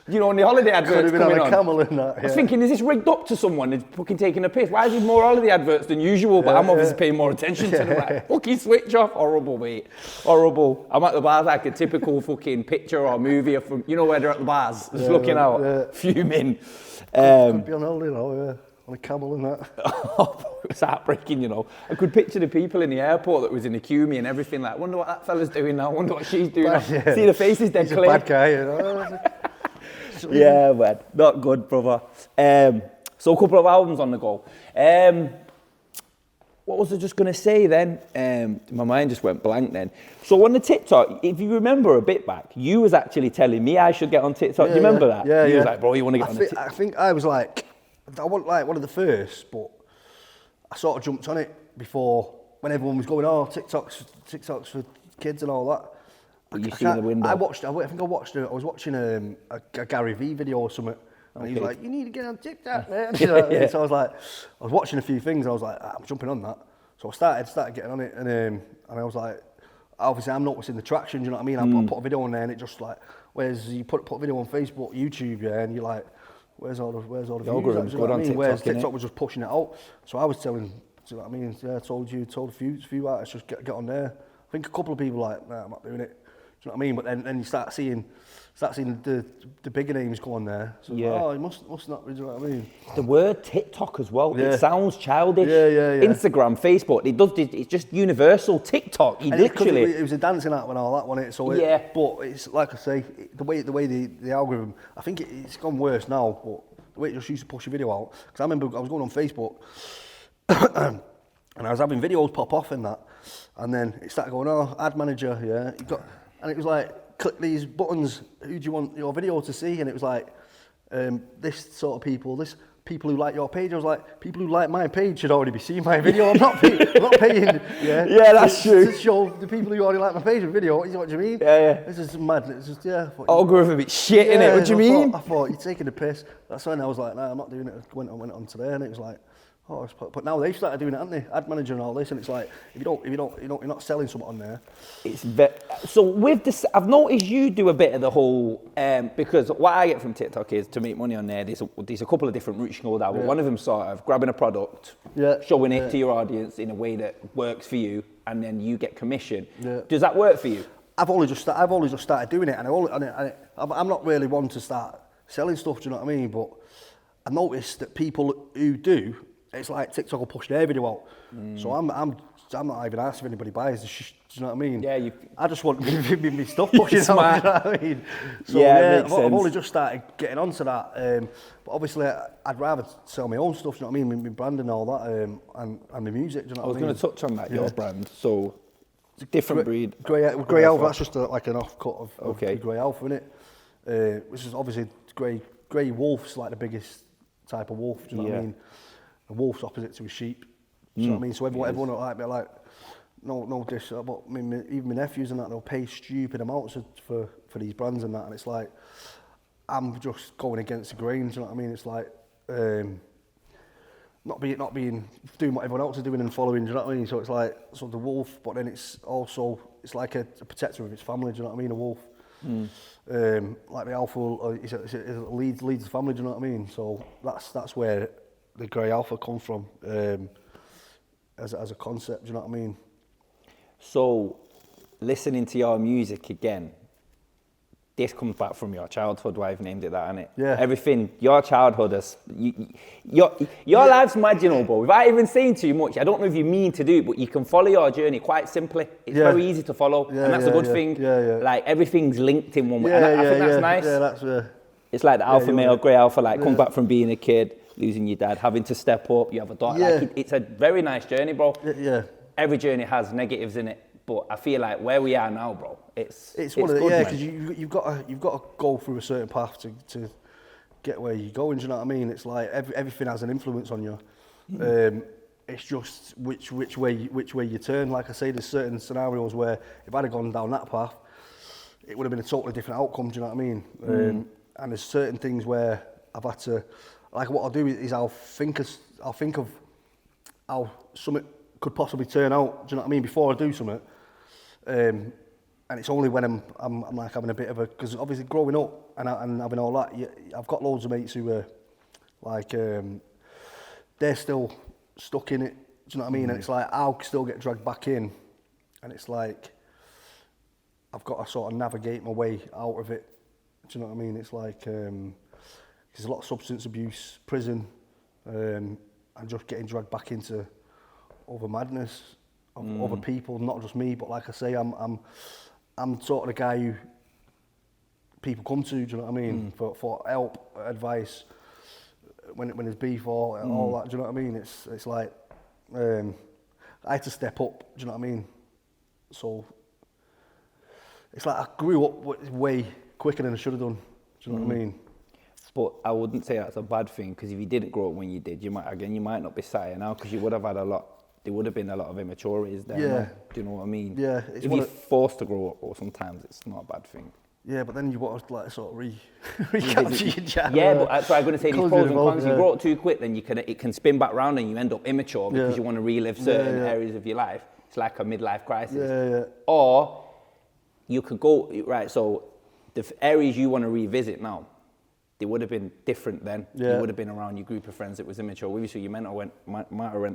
You know, and the holiday Could adverts have been coming on a on. camel in that. I was thinking, is this rigged up to someone? Is fucking taking a piss? Why is there more holiday adverts than usual? But I'm obviously paying more attention to them. Like, fucking switch off. Horrible, mate. Horrible. I'm at the bars like a typical fucking picture or movie from, you know, where they're at the bars, just looking out, fuming. Could be on holiday now, yeah. On a camel and that. It was heartbreaking, you know. I could picture the people in the airport that was in the queue me and everything. Like, wonder what that fella's doing now. Wonder what she's doing now. Yeah. See the faces dead He's clear. a bad guy, you know. Yeah, man, not good, brother. So a couple of albums on the go. What was I just going to say then? My mind just went blank then. So on the TikTok, if you remember a bit back, you was actually telling me I should get on TikTok. Do you remember that? Yeah, You was like, bro, you want to get on TikTok? I think I was like, I wasn't like one of the first, but I sort of jumped on it before when everyone was going, oh, TikToks for kids and all that. You see in the window. I was watching a Gary Vee video or something, and he was like, you need to get on TikTok, man. You know what I mean? So I was watching a few things, I was like, I'm jumping on that. So I started getting on it, and I was like, obviously I'm noticing the traction, do you know what I mean? I put a video on there, and it just like, whereas you put a video on Facebook, YouTube, yeah, and you're like, where's all the views? algorithm's You know what I mean? TikTok, Whereas innit? TikTok was just pushing it out. So I was telling, do you know what I mean? Yeah, I told a few artists, just get on there. I think a couple of people like, nah, I'm not doing it. Do you know what I mean? But then you start seeing the bigger names go on there. So Yeah. oh, you must not. Do you know what I mean? The word TikTok as well. Yeah. It sounds childish. Yeah. Instagram, Facebook, it's just universal. TikTok, you And literally. it was a dancing app and all that, wasn't it? So Yeah. But it's like I say, the way the algorithm. I think it's gone worse now. But the way it just used to push a video out. Because I remember I was going on Facebook, and I was having videos pop off in that, and then it started going, oh, ad manager, yeah, you got. And it was like, click these buttons, who do you want your video to see? And it was like, this sort of people who like your page. I was like, people who like my page should already be seeing my video. I'm not paying. Yeah, that's true. To show the people who already like my page a video. What do you mean? Yeah. This is mad. It's just, yeah. Algorithm, it's shit, innit? What do you mean? I thought, you're taking the piss. That's when I was like, nah, I'm not doing it. I went on today, and it was like, oh, but now they've started doing it, haven't they? Ad manager and all this, and it's like, if you're not selling something on there. So with this, I've noticed you do a bit of the whole, because what I get from TikTok is to make money on there, there's a couple of different routes you can go down. But one of them sort of grabbing a product, showing it to your audience in a way that works for you, and then you get commission. Yeah. Does that work for you? I've only just started doing it, and I'm not really one to start selling stuff. Do you know what I mean? But I noticed that people who do, it's like TikTok will push their video out. So I'm not even asking if anybody buys. Do you know what I mean? Yeah. I just want me stuff pushing out. Do you know what I mean? So Makes I've sense. only just started getting onto that. But obviously, I'd rather sell my own stuff. Do you know what I mean? My brand and all that, and my music. Do you know what I mean? I was going to touch on that. Your brand. So different breed. Grey Alpha. That's just like an offcut of Okay. Grey Alpha, isn't it? Which is obviously Grey Wolf's like the biggest type of wolf. Do you know what I Yeah. mean? A wolf's opposite to a sheep. Do you know what I mean? So everyone like me, like, no dish, but even my nephews and that, they'll pay stupid amounts for these brands and that, and it's like, I'm just going against the grain. Do you know what I mean? It's like, not being doing what everyone else is doing and following. Do you know what I mean? So it's like, so the wolf, but then it's like a protector of its family. Do you know what I mean? A wolf, like the alpha, leads the family. Do you know what I mean? So that's where the grey alpha comes from, as a concept. Do you know what I mean? So, listening to your music again, this comes back from your childhood, why I've named it that, innit? Yeah. Everything, your childhood is, your life's mad, you know, bro. Without even saying too much, I don't know if you mean to do it, but you can follow your journey quite simply. It's very easy to follow, and that's a good thing. Like, everything's linked in one way, and I think that's nice. Yeah, that's It's like the alpha male, grey alpha, like, comes back from being a kid, losing your dad, having to step up, you have a daughter. Like, it's a very nice journey, bro. Yeah. Every journey has negatives in it, but I feel like where we are now, bro, it's one of the, good, because you've got to go through a certain path to get where you're going. Do you know what I mean? It's like everything has an influence on you. It's just which way you turn. Like I say, there's certain scenarios where if I'd have gone down that path, it would have been a totally different outcome. Do you know what I mean? And there's certain things where I've had to, like, what I'll do is I'll think of how something could possibly turn out. Do you know what I mean? Before I do something. And it's only when I'm like having a bit of a, because obviously growing up and having all that, I've got loads of mates who are like, they're still stuck in it. Do you know what I mean? And it's like, I'll still get dragged back in, and it's like, I've got to sort of navigate my way out of it. Do you know what I mean? It's like, there's a lot of substance abuse, prison, and just getting dragged back into other madness of other people, not just me, but like I say, I'm sort of the guy who people come to, do you know what I mean? For help, advice, when there's beef or all that, do you know what I mean? It's like, I had to step up, do you know what I mean? So, it's like I grew up way quicker than I should have done, do you know what I mean? But I wouldn't say that's a bad thing, because if you didn't grow up when you did, you might not be sat here now, because you would have had there would have been a lot of immaturities there. Yeah. No? Do you know what I mean? Yeah. If you're forced to grow up, or sometimes it's not a bad thing. Yeah, but then you want to like sort of recapture your child. Yeah, but that's why I'm going to say these pros and cons. Yeah. You grow up too quick, then it can spin back round and you end up immature because you want to relive certain areas of your life. It's like a midlife crisis. Yeah. Or you could go, right, so the areas you want to revisit now, they would have been different then. Yeah. You would have been around your group of friends that was immature with you, so you might have went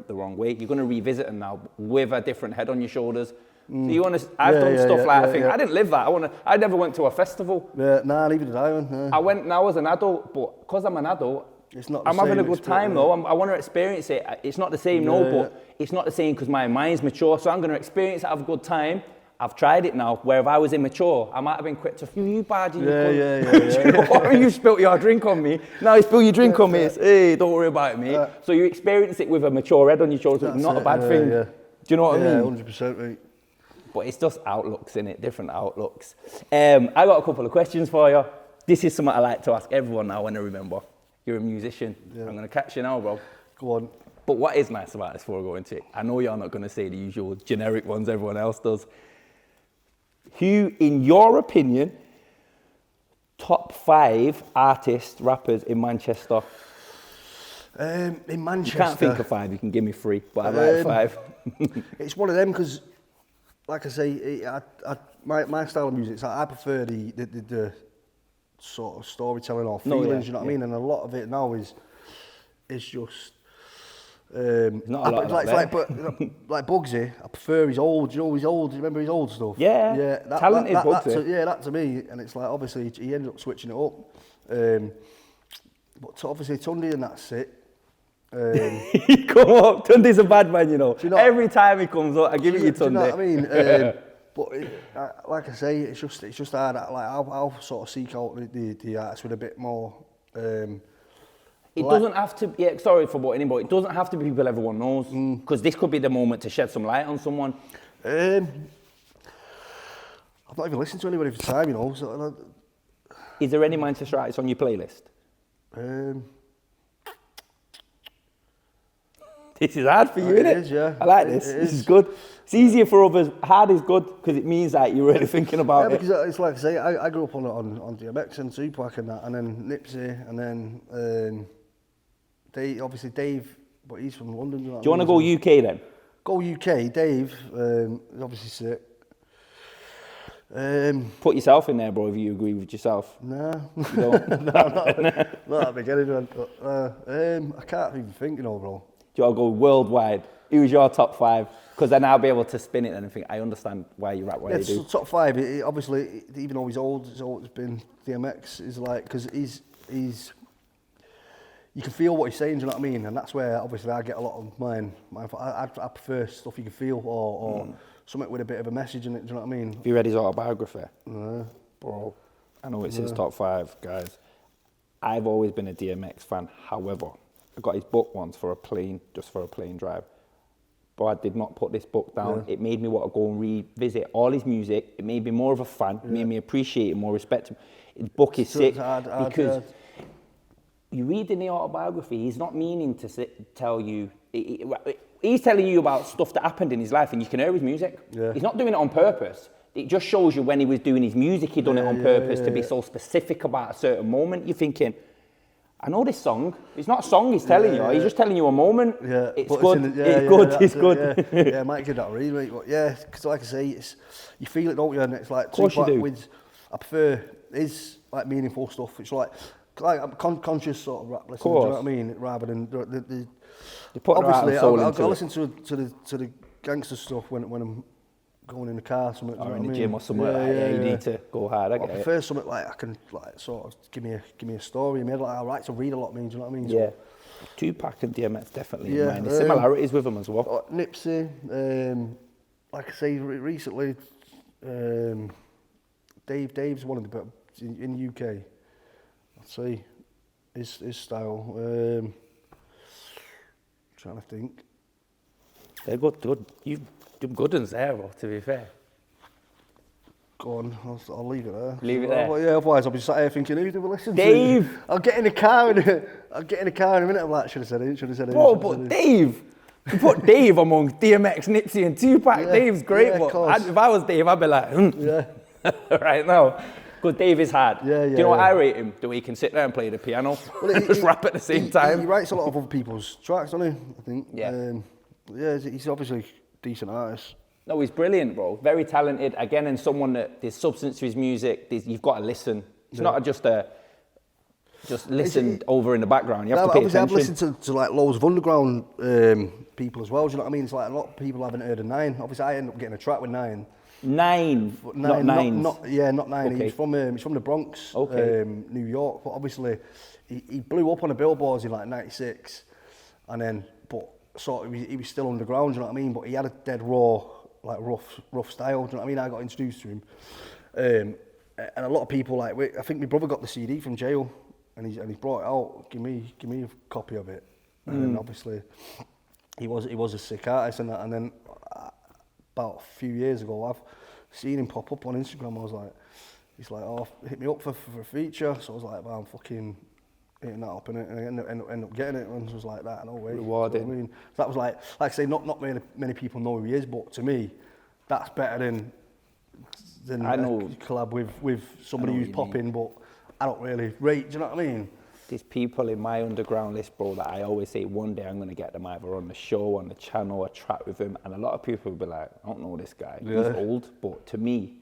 the wrong way. You're going to revisit them now with a different head on your shoulders. So you want to? I've done stuff like I think I didn't live that. I never went to a festival. Yeah, nah, neither did I. Yeah. I went now as an adult, but because I'm an adult, it's not. I'm having a good time though. I want to experience it. It's not the same, but it's not the same because my mind's mature. So I'm going to experience it, have a good time. I've tried it now, where if I was immature, I might have been quick to, you bad, you cunt. You spilt your drink on me. Now you spill your drink on me, it's, hey, don't worry about it, mate. So you experience it with a mature head on your shoulders, it's not a bad thing. Do you know what I mean? 100%, mate. But it's just outlooks, innit? Different outlooks. I got a couple of questions for you. This is something I like to ask everyone now when I remember. You're a musician. I'm going to catch you now, bro. Go on. But what is nice about this before I go into it, I know you're not going to say the usual generic ones everyone else does. Who, in your opinion, top 5 artists, rappers in Manchester? In Manchester? You can't think of 5, you can give me 3, but I like 5. It's one of them because, like I say, my style of music, I prefer the sort of storytelling or feelings, you know what I mean? And a lot of it now is just... not a lot like Bugsy, I prefer his old, do you remember his old stuff? Yeah, talented Bugsy. That to me, and it's like, obviously, he ended up switching it up. But obviously, Tunde and that's it. He come up, Tunde's a bad man, you know. Every time he comes up, I give it you Tunde. Do you know what I mean? But like I say, it's just hard. Like I'll sort of seek out the artists with a bit more... It doesn't have to be, sorry for butting in, but it doesn't have to be people everyone knows. Because this could be the moment to shed some light on someone. I've not even listened to anybody for time, you know. So, is there any Manchester artists on your playlist? This is hard for you, isn't it? It is, yeah. I like this. This is good. It's easier for others. Hard is good because it means that you're really thinking about Yeah, it. because it's like I say, I grew up on DMX and Tupac and that, and then Nipsey, and then obviously Dave, but he's from London. Do you want to go UK then? Go UK, Dave, is obviously sick. Put yourself in there, bro, if you agree with yourself. Nah. You don't? not that big anyone. I can't even think, bro. Do you want to go worldwide? Who's your top 5? Because then I'll be able to spin it and think, I understand why you're at where you do. Top 5, obviously, even though he's old, it's always been DMX, is like, because he's, you can feel what he's saying, do you know what I mean? And that's where, obviously, I get a lot of mine. I prefer stuff you can feel, or something with a bit of a message in it, do you know what I mean? Have you read his autobiography? No. Bro, I know it's his top 5, guys. I've always been a DMX fan, however, I got his book once just for a plane drive. But I did not put this book down. It made me want to go and revisit all his music. It made me more of a fan. It made me appreciate him, more respect him. His book is sick because you read in the autobiography, he's not meaning to tell you. He's telling you about stuff that happened in his life, and you can hear his music. Yeah. He's not doing it on purpose. It just shows you when he was doing his music, he'd done it on purpose to be so specific about a certain moment. You're thinking, I know this song. It's not a song he's telling you. He's just telling you a moment. Yeah, it's good. It's good. Yeah, I might give that a read, mate. But yeah, because like I say, you feel it, don't you? And it's like, of course you do. I prefer his like meaningful stuff. It's like I'm conscious sort of rap listening. Do you know what I mean? Rather than the obviously, I'll listen to the gangster stuff when I'm going in the car, something. Or in the gym or somewhere. You need to go hard. I prefer something like I can like sort of give me a story. I like to read a lot. Do you know what I mean? Yeah. Tupac and DMX definitely in mind. There's similarities with them as well. Nipsey, like I say recently, Dave's one of the best in the UK. I'd say his style. Trying to think. They're good. You've done good ones there, bro, to be fair. Go on, I'll leave it there. Leave it there? Well, yeah, otherwise I'll be sat here thinking, who do we listen Dave. to? I'll get in the car in a minute, I'm like, should have said it. Bro, but Dave, you put Dave among DMX, Nipsey and Tupac, Dave's great, but if I was Dave, I'd be like, right now. Because Dave is hard. Do you know what I rate him? The way he can sit there and play the piano, just rap at the same time. He writes a lot of other people's tracks, doesn't he? I think. Yeah. He's obviously a decent artist. No, he's brilliant, bro. Very talented. Again, and someone that there's substance to his music. You've got to listen. It's not just listen over in the background. You have to pay attention. I've listened to like loads of underground people as well. Do you know what I mean? It's like a lot of people haven't heard of Nine. Obviously, I ended up getting a track with Nine. Nine, not Nines. Not Nine. Okay. He's from the Bronx, New York. But obviously, he blew up on the billboards in like '96, and then sort of he was still underground. Do you know what I mean? But he had a dead raw, like rough style. Do you know what I mean? I got introduced to him, and a lot of people I think my brother got the CD from jail, and he brought it out. Give me a copy of it. And then obviously, he was a sick artist and that. And then about a few years ago, I've seen him pop up on Instagram. I was like, he's like, oh, hit me up for a feature. So I was like, well, I'm fucking hitting that up, and I end up getting it, and it was like that. No way. Rewarding. You know what I mean? So that was like I say, not many people know who he is, but to me, that's better than I know, collab with somebody who's popping, but I don't really rate. Do you know what I mean? There's people in my underground list, bro, that I always say one day I'm going to get them either on the show, on the channel, a chat with him. And a lot of people will be like, I don't know this guy. Yeah. He's old. But to me,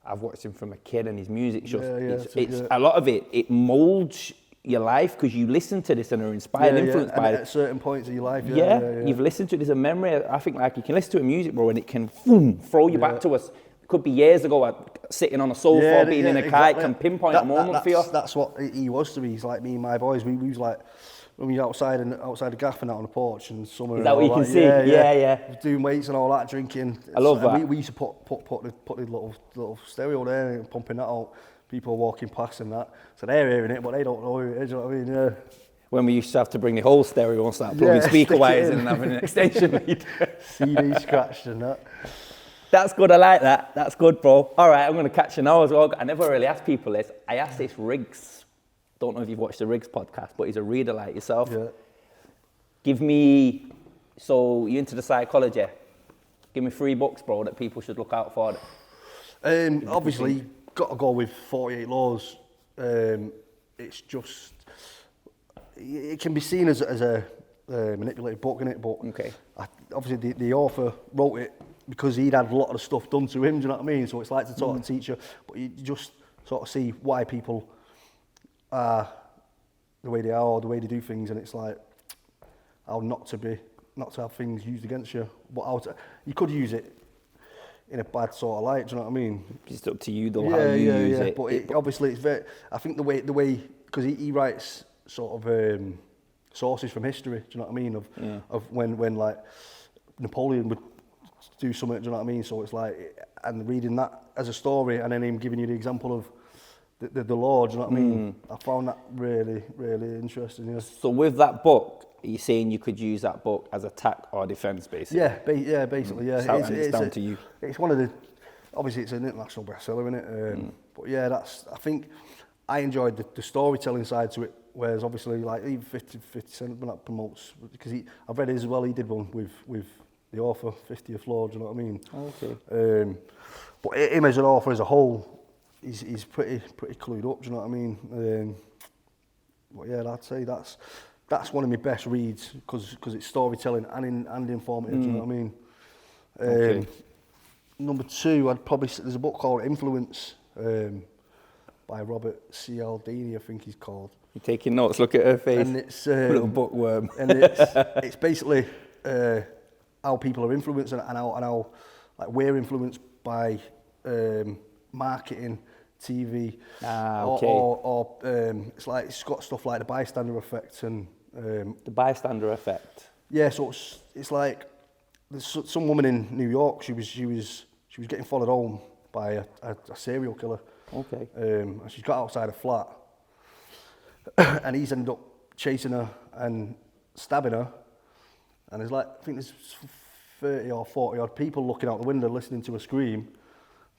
I've watched him from a kid, and his music just, it's a lot of it molds your life because you listen to this and are inspired, influenced by it. At certain points of your life, you've listened to it as a memory. I think like you can listen to music, bro, and it can throw you back to us. Could be years ago, sitting on a sofa, being in a car, it can pinpoint a moment for you. That's what he was to me. He's like me and my boys. We was like, when we were outside the gaff and out on the porch and summer. Is that what you can see? Yeah. Doing weights and all that, drinking. I love that. We used to put the little stereo there and pumping that out. People walking past and that. So they're hearing it, but they don't know who it is, you know what I mean? Yeah. When we used to have to bring the whole stereo and start plugging speaker wires in and having an extension lead. CD scratched and that. That's good, I like that. That's good, bro. All right, I'm going to catch you now as well. I never really ask people this. I asked this Riggs. Don't know if you've watched the Riggs podcast, but he's a reader like yourself. Yeah. Give me So you into the psychology? Give me 3 books, bro, that people should look out for. Obviously, got to go with 48 Laws. It's just, it can be seen as a manipulated book, innit? But Okay. obviously the author wrote it because he'd had a lot of the stuff done to him, do you know what I mean? So it's like to sort of teach you, but you just sort of see why people are the way they are or the way they do things, and it's like how not to have things used against you, but you could use it in a bad sort of light, do you know what I mean? It's up to you though, how you use it. But obviously it's very, I think the way, because he writes sort of sources from history, do you know what I mean? Of when like Napoleon would do something, do you know what I mean? So it's like, and reading that as a story and then him giving you the example of the law, do you know what I mean? I found that really, really interesting, yeah. So with that book, are you saying you could use that book as attack or defence, basically? Yeah, basically, yeah. It's down to you. It's one of the, obviously it's an international bestseller, isn't it? But yeah, I think I enjoyed the storytelling side to it, whereas obviously like even 50 Cent when that promotes, because I've read it as well, he did one with the author, 50th Law, do you know what I mean? Okay. But him as an author as a whole, he's pretty clued up, do you know what I mean? But yeah, I'd say that's one of my best reads because it's storytelling and informative, do you know what I mean? Okay. Number 2, I'd probably say there's a book called Influence by Robert Cialdini, I think he's called. You're taking notes, look at her face. And it's little bookworm. and it's basically how people are influenced and how like we're influenced by marketing, TV, okay. or it's like it's got stuff like the bystander effect and the bystander effect. yeah. So it's like there's some woman in New York. She was getting followed home by a serial killer. Okay. And she's got outside a flat, and he's ended up chasing her and stabbing her. And there's like, I think there's 30 or 40 odd people looking out the window listening to her scream.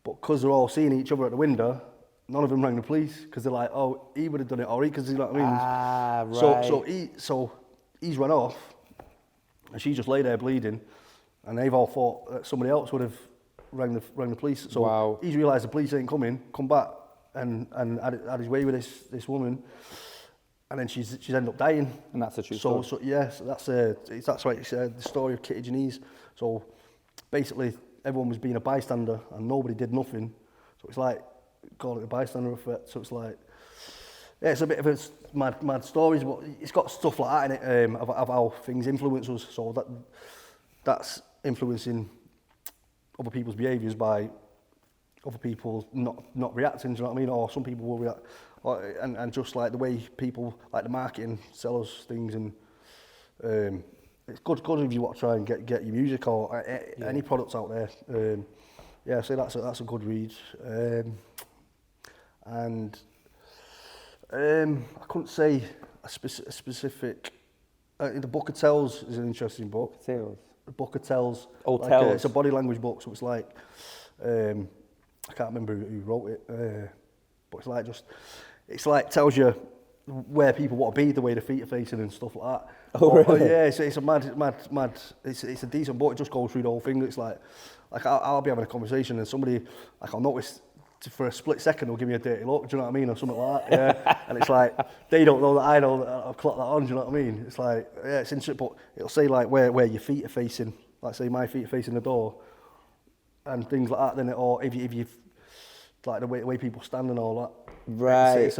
But because they're all seeing each other at the window, none of them rang the police because they're like, oh, he would have done it, or he, because you know what I mean. Ah, right. So he's run off, and she just lay there bleeding, and they've all thought that somebody else would have rang the police. So wow. He's realised the police ain't coming, come back, and had his way with this woman, and then she's ended up dying. And that's a true story. So that's right. It's the story of Kitty Janice. So basically, everyone was being a bystander, and nobody did nothing. So it's like, call it the bystander effect. So it's like, yeah, it's a bit of a mad stories, but it's got stuff like that in it of how things influence us. So that's influencing other people's behaviours by other people not reacting. Do you know what I mean? Or some people will react, and just like the way people like the marketing sell us things, and it's good if you want to try and get your music or any products out there. Yeah, so that's a good read. And I couldn't say a specific. The Book of Tells is an interesting book. Tells. The Book of Tells. Oh, like, Tells. it's a body language book, so it's like I can't remember who wrote it, but it's like tells you where people want to be, the way their feet are facing and stuff like that. Oh, really? Yeah, it's a mad. It's a decent book. It just goes through the whole thing. It's like I'll be having a conversation and somebody, like, I'll notice for a split second they'll give me a dirty look. Do you know what I mean, or something like that? Yeah. And it's like they don't know that I know that I'll clock that on. Do you know what I mean? It's like, yeah, it's interesting, but it'll say like where your feet are facing. Like say my feet are facing the door, and things like that. Then or if you like the way people stand and all that. Right. It's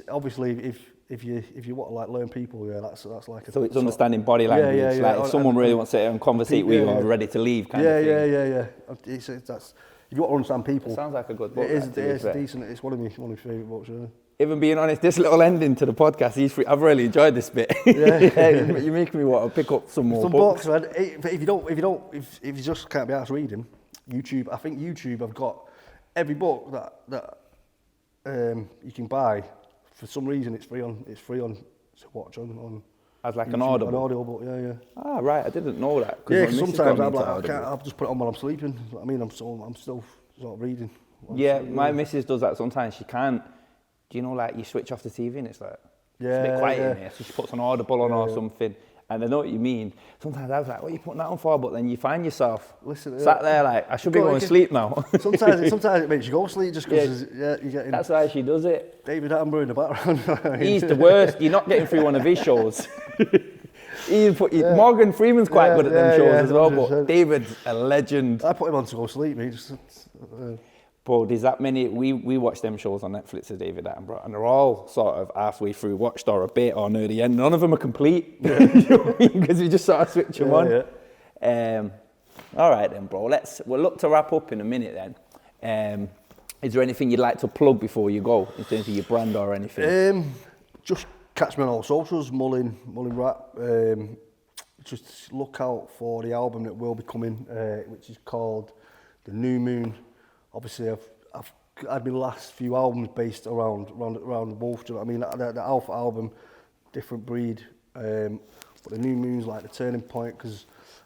obviously if you want to like learn people, yeah, that's like a, so it's understanding body language. Yeah. Like if someone really wants to sit and conversate with you or ready to leave kind of thing. Yeah. That's if you want to understand people. It sounds like a good book. It is decent. It's one of my favourite books. Yeah. Even being honest, this little ending to the podcast, I've really enjoyed this bit. Yeah. You make me want to pick up some more books. Man. If you just can't be asked reading, YouTube. I think YouTube have got every book that you can buy. For some reason, it's free on to watch on. As like YouTube, an audible. An audible, yeah. Ah, right. I didn't know that. Yeah, because sometimes I'm like, I'll just put it on while I'm sleeping. I mean, I'm still sort of reading. Yeah, my missus does that sometimes. She can't. Do you know, like you switch off the TV and it's like it's a bit quiet in here, so she puts an audible on or something, And I know what you mean. Sometimes I was like, what are you putting that on for? But then you find yourself Listen, sat there like, I should be going to sleep now. sometimes it makes you go to sleep just because you're getting That's why she does it. David Attenborough in the background. He's the worst. You're not getting through one of his shows. Morgan Freeman's quite good at them shows as well, 100%. but David's a legend. I put him on to go sleep, me. Bro, there's that many, we watch them shows on Netflix as David Attenborough, and they're all sort of halfway through watched or a bit or near the end. None of them are complete, you know what I mean? Because you just sort of switch them on. Yeah. All right then, bro, we'll look to wrap up in a minute then. Is there anything you'd like to plug before you go, in terms of your brand or anything? Just catch me on all socials, Mullin Rap. Just look out for the album that will be coming, which is called The New Moon. Obviously, I've had my last few albums based around Wolf. Do you know what I mean? The Alpha album, different breed. But The New Moon's like the turning point because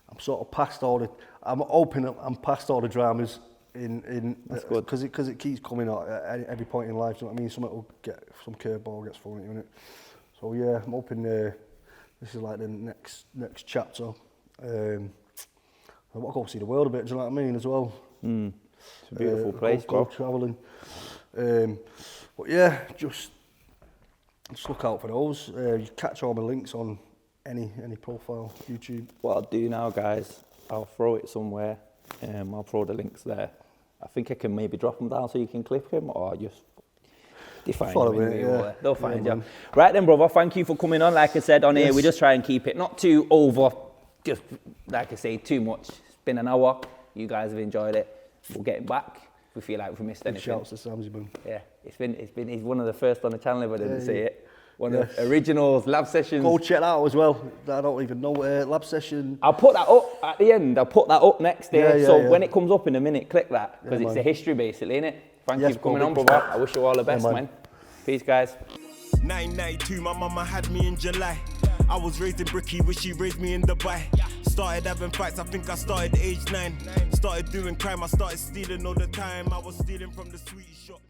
I'm sort of past all the. I'm past all the dramas because it keeps coming out at every point in life. Do you know what I mean? Some curveball gets thrown at you, innit? So yeah, I'm hoping this is like the next chapter. I want to go see the world a bit. Do you know what I mean? As well. It's a beautiful place, go travelling. But yeah, just look out for those. You catch all my links on any profile, YouTube. What I'll do now, guys, I'll throw it somewhere. I'll throw the links there. I think I can maybe drop them down so you can click them, or just define them. They'll find you. Right then, brother, thank you for coming on. Like I said on here, we just try and keep it not too over, just like I say, too much. It's been an hour. You guys have enjoyed it. We'll get it back if we feel like we've missed anything. Shouts to Samsy, man. Yeah, he's one of the first on the channel if I didn't say it. One of the originals, Lab Sessions. Go check that out as well. I don't even know Lab Session. I'll put that up at the end. I'll put that up next day. When it comes up in a minute, click that because it's a history basically, innit? Thank you for coming on, brother. I wish you all the best, man. Peace, guys. 1992, my mama had me in July. I was raised in Bricky, wish she raised me in Dubai. Started having fights, I think I started at age 9. Started doing crime, I started stealing all the time. I was stealing from the sweet shop.